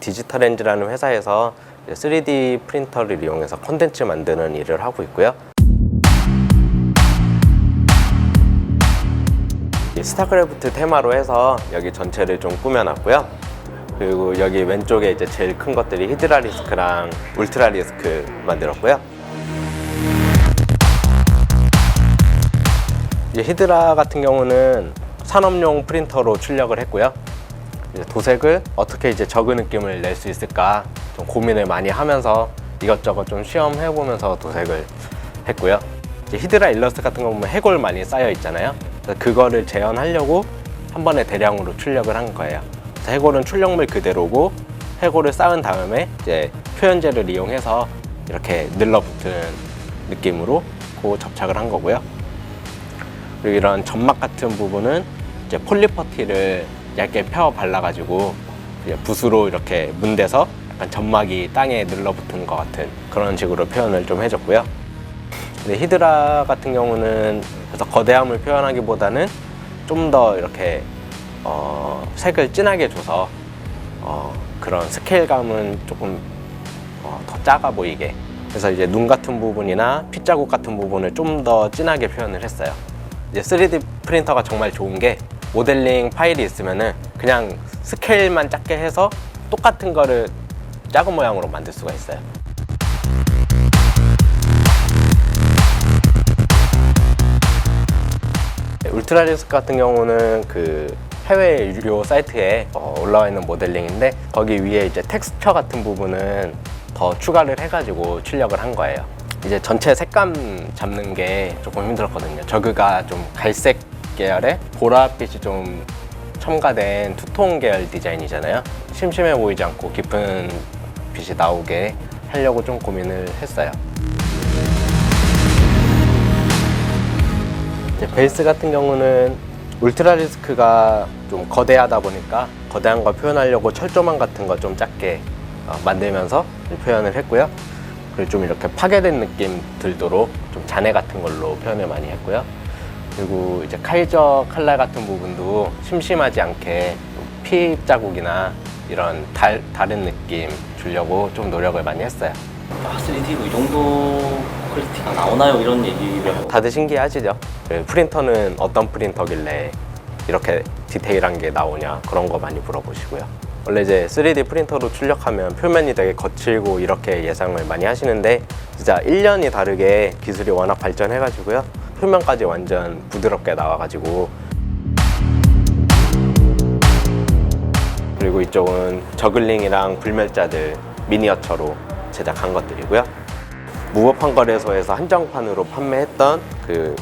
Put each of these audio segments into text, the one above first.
디지털엔즈라는 회사에서 3D 프린터를 이용해서 콘텐츠 만드는 일을 하고 있고요. 스타크래프트 테마로 해서 여기 전체를 좀 꾸며놨고요. 그리고 여기 왼쪽에 이제 제일 큰 것들이 히드라 리스크랑 울트라 리스크 만들었고요. 이제 히드라 같은 경우는 산업용 프린터로 출력을 했고요. 이제 도색을 어떻게 이제 저그 느낌을 낼 수 있을까 좀 고민을 많이 하면서 이것저것 좀 시험해보면서 도색을 했고요. 이제 히드라 일러스트 같은 거 보면 해골 많이 쌓여 있잖아요. 그래서 그거를 재현하려고 한 번에 대량으로 출력을 한 거예요. 그래서 해골은 출력물 그대로고 해골을 쌓은 다음에 이제 표현제를 이용해서 이렇게 늘러붙은 느낌으로 그 접착을 한 거고요. 그리고 이런 점막 같은 부분은 이제 폴리퍼티를 얇게 펴 발라가지고 붓으로 이렇게 문대서 약간 점막이 땅에 늘러붙은 것 같은 그런 식으로 표현을 좀 해줬고요. 근데 히드라 같은 경우는 그래서 거대함을 표현하기보다는 좀 더 이렇게 색을 진하게 줘서 그런 스케일감은 조금 더 작아 보이게, 그래서 이제 눈 같은 부분이나 핏자국 같은 부분을 좀 더 진하게 표현을 했어요. 이제 3D 프린터가 정말 좋은 게 모델링 파일이 있으면은 그냥 스케일만 작게 해서 똑같은 거를 작은 모양으로 만들 수가 있어요. 울트라 리스크 같은 경우는 그 해외 유료 사이트에 올라와 있는 모델링인데, 거기 위에 이제 텍스처 같은 부분은 더 추가를 해가지고 출력을 한 거예요. 이제 전체 색감 잡는 게 조금 힘들었거든요. 저그가 좀 갈색 계열의 보라빛이 좀 첨가된 투톤 계열 디자인이잖아요. 심심해 보이지 않고 깊은 빛이 나오게 하려고 좀 고민을 했어요. 이제 베이스 같은 경우는 울트라 리스크가 좀 거대하다 보니까 거대한 거 표현하려고 철조망 같은 거 좀 작게 만들면서 표현을 했고요. 그리고 좀 이렇게 파괴된 느낌 들도록 좀 잔해 같은 걸로 표현을 많이 했고요. 그리고 이제 카이저 칼날 같은 부분도 심심하지 않게 피 자국이나 이런 다른 느낌 주려고 좀 노력을 많이 했어요. 3D로 이 정도 퀄리티가 나오나요? 이런 얘기를 다들 신기하시죠? 프린터는 어떤 프린터길래 이렇게 디테일한 게 나오냐, 그런 거 많이 물어보시고요. 원래 이제 3D 프린터로 출력하면 표면이 되게 거칠고 이렇게 예상을 많이 하시는데, 진짜 1년이 다르게 기술이 워낙 발전해가지고요. 표면까지 완전 부드럽게 나와가지고, 그리고 이쪽은 저글링이랑 불멸자들 미니어처로 제작한 것들이고요. 무법한 거래소에서 한정판으로 판매했던 그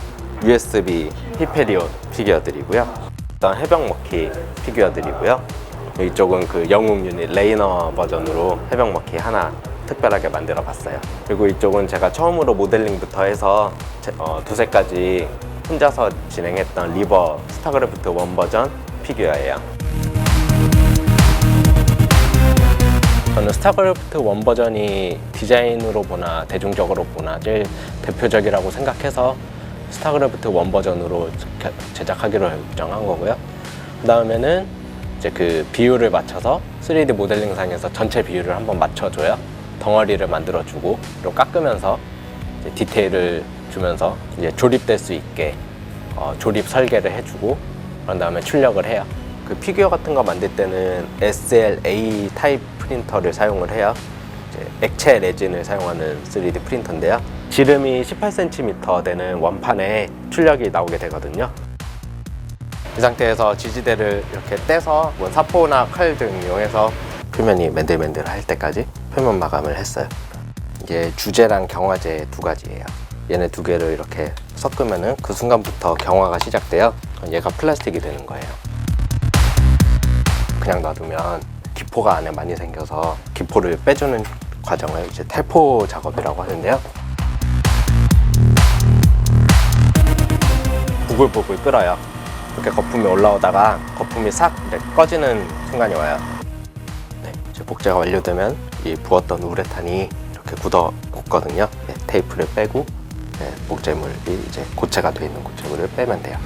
USB 히페리온 피규어들이고요. 일단 해병 머키 피규어들이고요. 이쪽은 그 영웅 유닛 레이너 버전으로 해병 머키 하나 특별하게 만들어 봤어요. 그리고 이쪽은 제가 처음으로 모델링부터 해서 두세까지 혼자서 진행했던 리버 스타크래프트 1 버전 피규어예요. 저는 스타크래프트 1 버전이 디자인으로 보나 대중적으로 보나 제일 대표적이라고 생각해서 스타크래프트 1 버전으로 제작하기로 결정한 거고요. 그 다음에는 이제 그 비율을 맞춰서 3D 모델링상에서 전체 비율을 한번 맞춰줘요. 덩어리를 만들어주고, 그리고 깎으면서 이제 디테일을 주면서 이제 조립될 수 있게 조립 설계를 해주고, 그런 다음에 출력을 해요. 그 피규어 같은 거 만들 때는 SLA 타입 프린터를 사용을 해요. 이제 액체 레진을 사용하는 3D 프린터인데요. 지름이 18cm 되는 원판에 출력이 나오게 되거든요. 이 상태에서 지지대를 이렇게 떼서 뭐 사포나 칼 등 이용해서 표면이 맨들맨들할 때까지 표면 마감을 했어요. 이게 주제랑 경화제 두 가지예요. 얘네 두 개를 이렇게 섞으면은 그 순간부터 경화가 시작돼요. 얘가 플라스틱이 되는 거예요. 그냥 놔두면 기포가 안에 많이 생겨서 기포를 빼주는 과정을 이제 탈포 작업이라고 하는데요. 부글부글 끓어요. 이렇게 거품이 올라오다가 거품이 싹 꺼지는 순간이 와요. 네, 이제 복제가 완료되면 이 부었던 우레탄이 이렇게 굳거든요. 네, 테이프를 빼고 복제물이 이제 고체가 되어 있는 고체물을 빼면 돼요.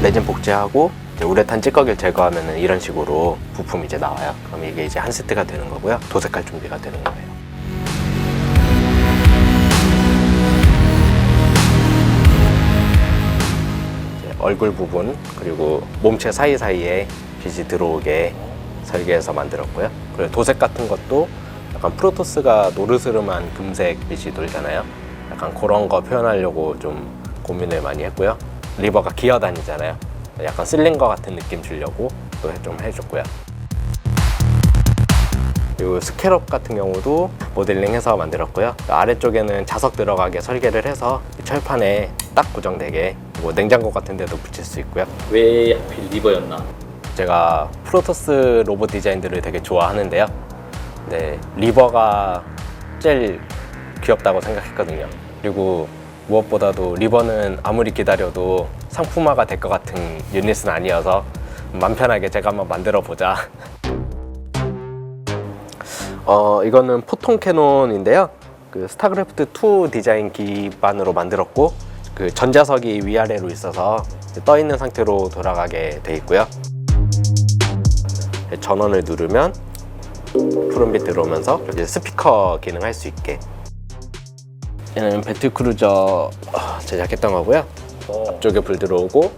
레진 복제하고 이제 우레탄 찌꺼기를 제거하면은 이런 식으로 부품이 이제 나와요. 그럼 이게 이제 한 세트가 되는 거고요. 도색할 준비가 되는 거예요. 이제 얼굴 부분 그리고 몸체 사이사이에 빛이 들어오게 설계해서 만들었고요. 그리고 도색 같은 것도 약간 프로토스가 노르스름한 금색 빛이 돌잖아요. 약간 그런 거 표현하려고 좀 고민을 많이 했고요. 리버가 기어다니잖아요. 약간 실린거 같은 느낌 주려고 또 좀 해줬고요. 그리고 스캐럽 같은 경우도 모델링해서 만들었고요. 아래쪽에는 자석 들어가게 설계를 해서 철판에 딱 고정되게 뭐 냉장고 같은 데도 붙일 수 있고요. 왜 하필 리버였나? 제가 프로토스 로봇 디자인들을 되게 좋아하는데요. 네, 리버가 제일 귀엽다고 생각했거든요. 그리고 무엇보다도 리버는 아무리 기다려도 상품화가 될 것 같은 유닛은 아니어서 맘 편하게 제가 한번 만들어 보자. 이거는 포통 캐논인데요. 그 스타크래프트 2 디자인 기반으로 만들었고 그 전자석이 위아래로 있어서 떠 있는 상태로 돌아가게 돼 있고요. 전원을 누르면 푸른빛 들어오면서 이제 스피커 기능할 수 있게. 얘는 배틀크루저 제작했던 거고요. 앞쪽에 불 들어오고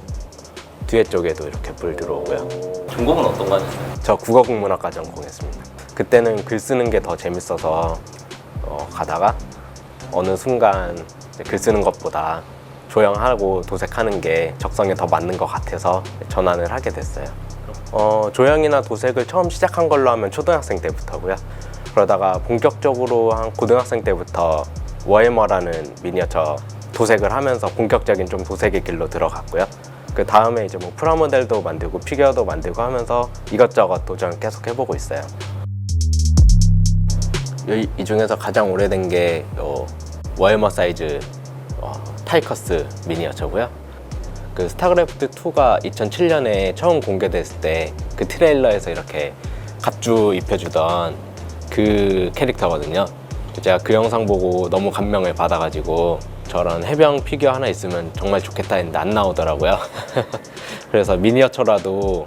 뒤에 쪽에도 이렇게 불 들어오고요. 전공은 어떤 거 하셨어요? 저 국어국문학과 전공했습니다. 그때는 글 쓰는 게 더 재밌어서 가다가 어느 순간 글 쓰는 것보다 조형하고 도색하는 게 적성에 더 맞는 것 같아서 전환을 하게 됐어요. 조형이나 도색을 처음 시작한 걸로 하면 초등학생 때부터고요. 그러다가 본격적으로 한 고등학생 때부터 워해머라는 미니어처 도색을 하면서 본격적인 좀 도색의 길로 들어갔고요. 그 다음에 이제 뭐 프라모델도 만들고 피규어도 만들고 하면서 이것저것 도전 계속 해보고 있어요. 이 중에서 가장 오래된 게 워해머 사이즈 타이커스 미니어처고요. 그 스타크래프트 2가 2007년에 처음 공개됐을 때 그 트레일러에서 이렇게 갑주 입혀주던 그 캐릭터거든요. 제가 그 영상 보고 너무 감명을 받아가지고 저런 해병 피규어 하나 있으면 정말 좋겠다 했는데 안 나오더라고요. 그래서 미니어처라도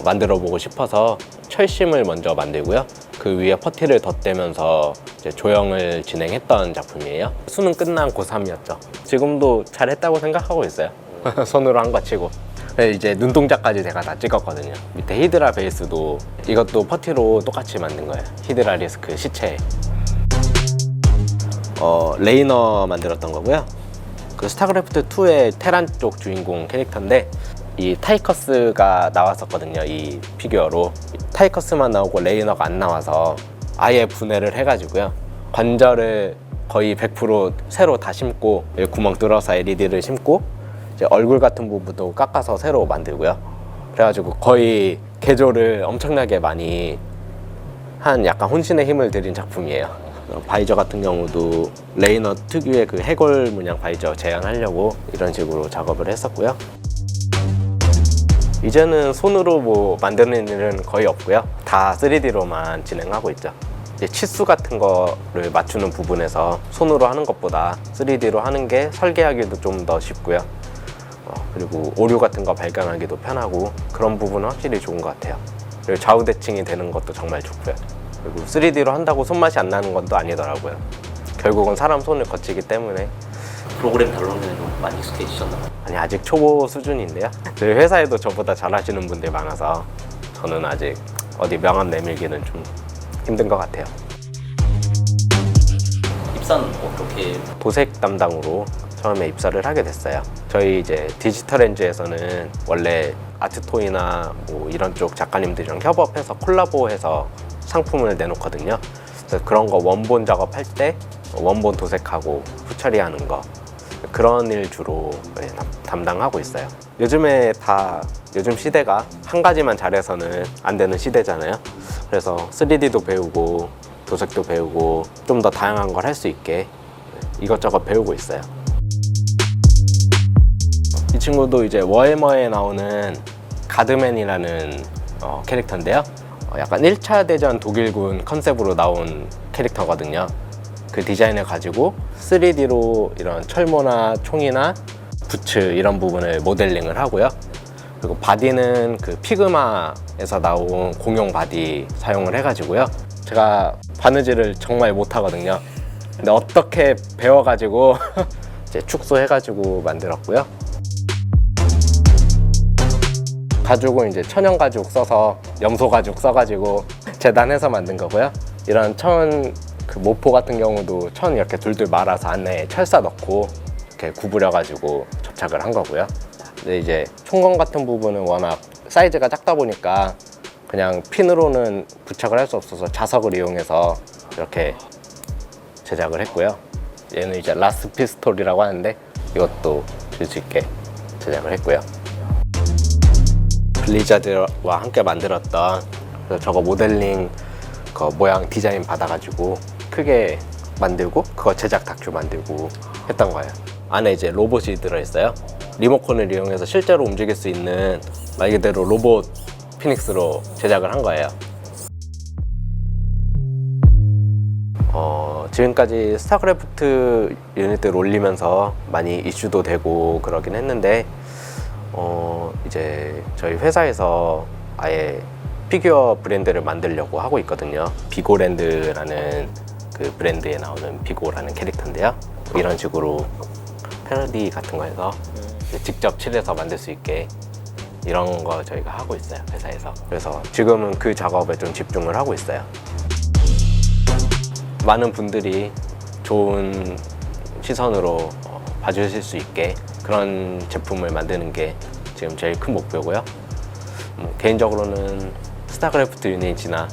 만들어 보고 싶어서 철심을 먼저 만들고요. 그 위에 퍼티를 덧대면서 이제 조형을 진행했던 작품이에요. 수능 끝난 고3이었죠. 지금도 잘했다고 생각하고 있어요. 손으로 한 거 치고. 이제 눈동자까지 제가 다 찍었거든요. 밑에 히드라 베이스도 이것도 퍼티로 똑같이 만든 거예요. 히드라 리스크 시체. 레이너 만들었던 거고요. 그 스타크래프트 2의 테란 쪽 주인공 캐릭터인데 이 타이커스가 나왔었거든요. 이 피규어로 타이커스만 나오고 레이너가 안 나와서 아예 분해를 해가지고요. 관절을 거의 100% 새로 다 심고 구멍 뚫어서 LED를 심고 이제 얼굴 같은 부분도 깎아서 새로 만들고요. 그래가지고 거의 개조를 엄청나게 많이 한 약간 혼신의 힘을 들인 작품이에요. 바이저 같은 경우도 레이너 특유의 그 해골 문양 바이저 재현하려고 이런 식으로 작업을 했었고요. 이제는 손으로 뭐 만드는 일은 거의 없고요. 다 3D로만 진행하고 있죠. 이제 치수 같은 거를 맞추는 부분에서 손으로 하는 것보다 3D로 하는 게 설계하기도 좀 더 쉽고요. 그리고 오류 같은 거 발견하기도 편하고 그런 부분은 확실히 좋은 것 같아요. 그리고 좌우 대칭이 되는 것도 정말 좋고요. 그리고 3D로 한다고 손맛이 안 나는 건 또 아니더라고요. 결국은 사람 손을 거치기 때문에. 프로그램 별로는 좀 많이 익숙해지셨나요? 아니, 아직 초보 수준인데요. 저희 회사에도 저보다 잘하시는 분들이 많아서 저는 아직 어디 명함 내밀기는 좀 힘든 것 같아요. 입사는 어떻게? 도색 담당으로 처음에 입사를 하게 됐어요. 저희 이제 디지털엔즈에서는 원래 아트토이나 뭐 이런 쪽 작가님들이랑 협업해서 콜라보해서 상품을 내놓거든요. 그래서 그런 거 원본 작업할 때 원본 도색하고 후처리하는 거 그런 일 주로 담당하고 있어요. 요즘에 요즘 시대가 한 가지만 잘해서는 안 되는 시대잖아요. 그래서 3D도 배우고 도색도 배우고 좀 더 다양한 걸 할 수 있게 이것저것 배우고 있어요. 이 친구도 이제 워해머에 나오는 가드맨이라는 캐릭터인데요. 약간 1차 대전 독일군 컨셉으로 나온 캐릭터거든요. 그 디자인을 가지고 3D로 이런 철모나 총이나 부츠 이런 부분을 모델링을 하고요. 그리고 바디는 그 피그마에서 나온 공용 바디 사용을 해가지고요. 제가 바느질을 정말 못하거든요. 근데 어떻게 배워가지고 이제 축소해가지고 만들었고요. 가죽은 이제 천연 가죽 써서 염소 가죽 써가지고 재단해서 만든 거고요. 이런 천 그 모포 같은 경우도 천 이렇게 둘둘 말아서 안에 철사 넣고 이렇게 구부려가지고 접착을 한 거고요. 근데 이제 총검 같은 부분은 워낙 사이즈가 작다 보니까 그냥 핀으로는 부착을 할 수 없어서 자석을 이용해서 이렇게 제작을 했고요. 얘는 이제 라스 피스톨이라고 하는데 이것도 들 수 있게 제작을 했고요. 블리자드와 함께 만들었던 그래서 저거 모델링 그 모양 디자인 받아가지고 크게 만들고 그거 제작 다큐 만들고 했던 거예요. 안에 이제 로봇이 들어있어요. 리모컨을 이용해서 실제로 움직일 수 있는 말 그대로 로봇 피닉스로 제작을 한 거예요. 지금까지 스타크래프트 유닛들 올리면서 많이 이슈도 되고 그러긴 했는데 이제 저희 회사에서 아예 피규어 브랜드를 만들려고 하고 있거든요. 비고랜드라는 그 브랜드에 나오는 비고라는 캐릭터인데요. 이런 식으로 패러디 같은 거 해서 직접 칠해서 만들 수 있게 이런 거 저희가 하고 있어요, 회사에서. 그래서 지금은 그 작업에 좀 집중을 하고 있어요. 많은 분들이 좋은 시선으로 봐주실 수 있게 그런 제품을 만드는 게 지금 제일 큰 목표고요. 개인적으로는 스타크래프트 유닛이나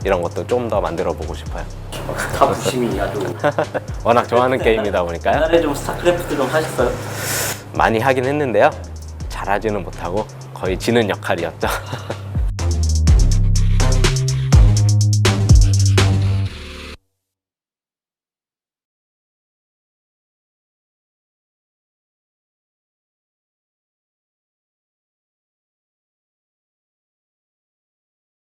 이런 것도 좀 더 만들어 보고 싶어요. 다 부심이 아주. 워낙 좋아하는 게임이다 보니까요. 옛날에 좀 스타크래프트 좀 하셨어요? 많이 하긴 했는데요. 잘하지는 못하고 거의 지는 역할이었죠.